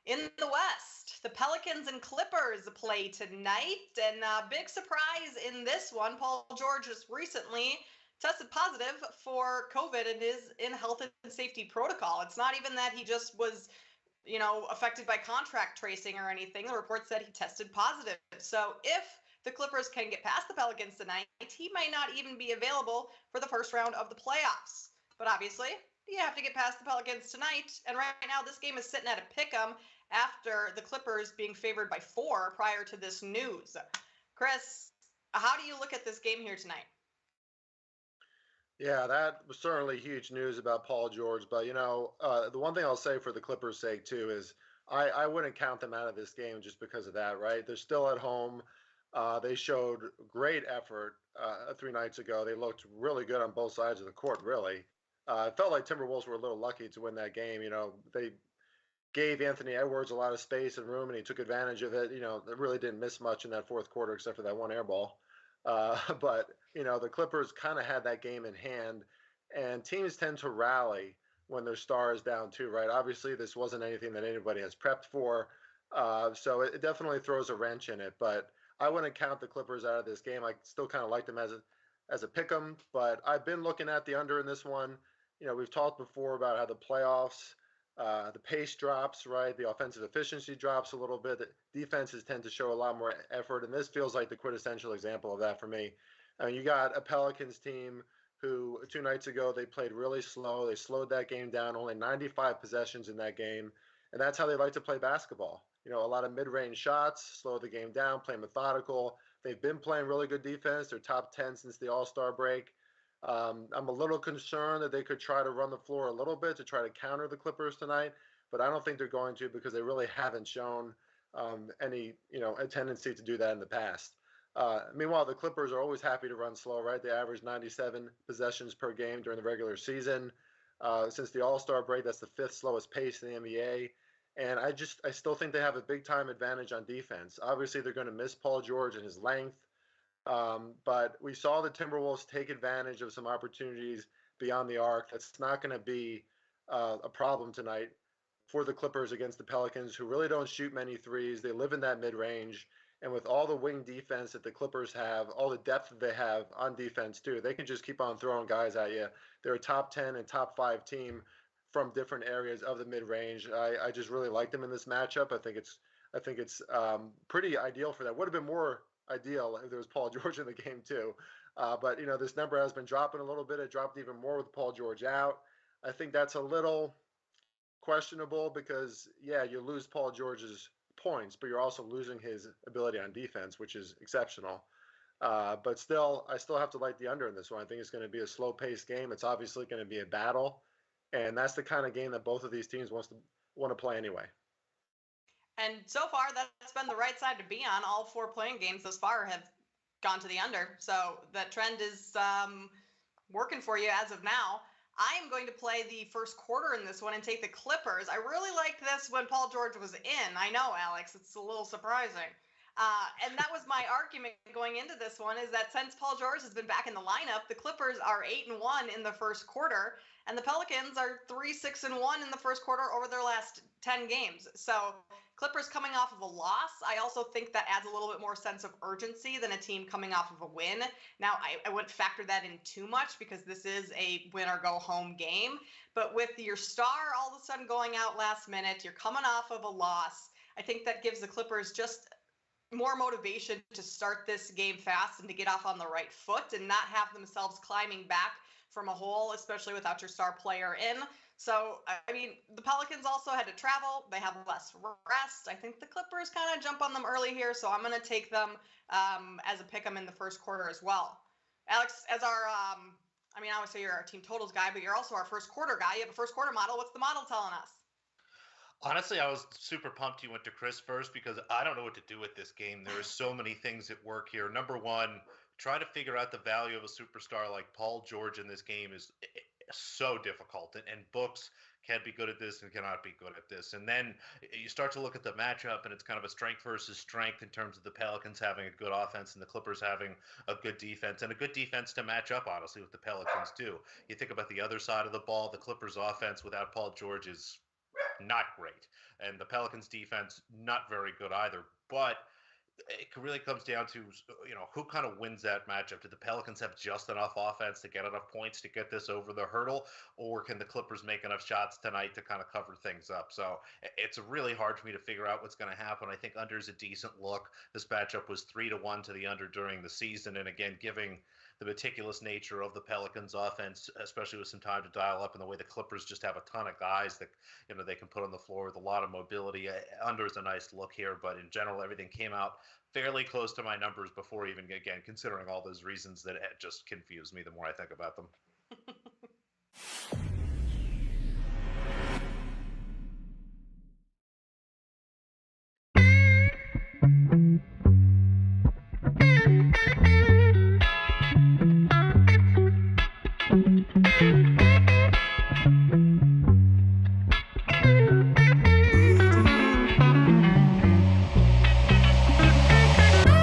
In the West, the Pelicans and Clippers play tonight, and big surprise in this one, Paul George just recently tested positive for COVID and is in health and safety protocol. It's not even that he just was, affected by contract tracing or anything. The report said he tested positive. So if the Clippers can get past the Pelicans tonight, he might not even be available for the first round of the playoffs. But obviously, you have to get past the Pelicans tonight. And right now, this game is sitting at a pick'em after the Clippers being favored by 4 prior to this news. Chris, how do you look at this game here tonight? Yeah, that was certainly huge news about Paul George. But, the one thing I'll say for the Clippers' sake, too, is I wouldn't count them out of this game just because of that, right? They're still at home. They showed great effort 3 nights ago. They looked really good on both sides of the court, really. It felt like Timberwolves were a little lucky to win that game. They gave Anthony Edwards a lot of space and room, and he took advantage of it. They really didn't miss much in that fourth quarter except for that one air ball. But the Clippers kind of had that game in hand, and teams tend to rally when their star is down too, right? Obviously, this wasn't anything that anybody has prepped for, so it definitely throws a wrench in it. But I wouldn't count the Clippers out of this game. I still kind of like them as a pick'em, but I've been looking at the under in this one. We've talked before about how the playoffs, the pace drops, right? The offensive efficiency drops a little bit. The defenses tend to show a lot more effort, and this feels like the quintessential example of that for me. I mean, you got a Pelicans team who 2 nights ago, they played really slow. They slowed that game down, only 95 possessions in that game, and that's how they like to play basketball. A lot of mid-range shots, slow the game down, play methodical. They've been playing really good defense. They're top 10 since the All-Star break. I'm a little concerned that they could try to run the floor a little bit to try to counter the Clippers tonight, but I don't think they're going to because they really haven't shown any, a tendency to do that in the past. Meanwhile, the Clippers are always happy to run slow, right? They average 97 possessions per game during the regular season. Since the All-Star break, that's the 5th slowest pace in the NBA. And I still think they have a big-time advantage on defense. Obviously, they're going to miss Paul George and his length. But we saw the Timberwolves take advantage of some opportunities beyond the arc. That's not going to be a problem tonight for the Clippers against the Pelicans, who really don't shoot many threes. They live in that mid-range. And with all the wing defense that the Clippers have, all the depth that they have on defense too, they can just keep on throwing guys at you. They're a top 10 and top 5 team from different areas of the mid-range. I just really like them in this matchup. I think it's pretty ideal for that. Would have been more ideal if there was Paul George in the game too. But this number has been dropping a little bit. It dropped even more with Paul George out. I think that's a little questionable because, yeah, you lose Paul George's points, but you're also losing his ability on defense, which is exceptional. But still, I still have to like the under in this one. I think it's going to be a slow-paced game. It's obviously going to be a battle, and that's the kind of game that both of these teams want to play anyway. And so far, that's been the right side to be on. All 4 playing games thus far have gone to the under. So that trend is working for you as of now. I am going to play the first quarter in this one and take the Clippers. I really liked this when Paul George was in. I know, Alex, it's a little surprising. And that was my argument going into this one, is that since Paul George has been back in the lineup, the Clippers are 8-1 in the first quarter, and the Pelicans are 3-6-1 in the first quarter over their last 10 games. So Clippers coming off of a loss, I also think that adds a little bit more sense of urgency than a team coming off of a win. Now, I wouldn't factor that in too much because this is a win-or-go-home game. But with your star all of a sudden going out last minute, you're coming off of a loss, I think that gives the Clippers just more motivation to start this game fast and to get off on the right foot and not have themselves climbing back from a hole, especially without your star player in. So, I mean, the Pelicans also had to travel. They have less rest. I think the Clippers kind of jump on them early here, so I'm going to take them as a pick 'em in the first quarter as well. Alex, as our, obviously you're our team totals guy, but you're also our first quarter guy. You have a first quarter model. What's the model telling us? Honestly, I was super pumped you went to Chris first because I don't know what to do with this game. There are so many things at work here. Number one, try to figure out the value of a superstar like Paul George in this game is so difficult. And books can be good at this and cannot be good at this. And then you start to look at the matchup, and it's kind of a strength versus strength in terms of the Pelicans having a good offense and the Clippers having a good defense, and a good defense to match up, honestly, with the Pelicans too. You think about the other side of the ball, the Clippers offense without Paul George is not great. And the Pelicans defense, not very good either. But it really comes down to, who kind of wins that matchup. Do the Pelicans have just enough offense to get enough points to get this over the hurdle, or can the Clippers make enough shots tonight to kind of cover things up? So it's really hard for me to figure out what's going to happen. I think under is a decent look. This matchup was 3-1 to the under during the season, and again, giving the meticulous nature of the Pelicans offense, especially with some time to dial up, and the way the Clippers just have a ton of guys that they can put on the floor with a lot of mobility. Under is a nice look here, but in general, everything came out fairly close to my numbers before even, again, considering all those reasons that just confuse me the more I think about them.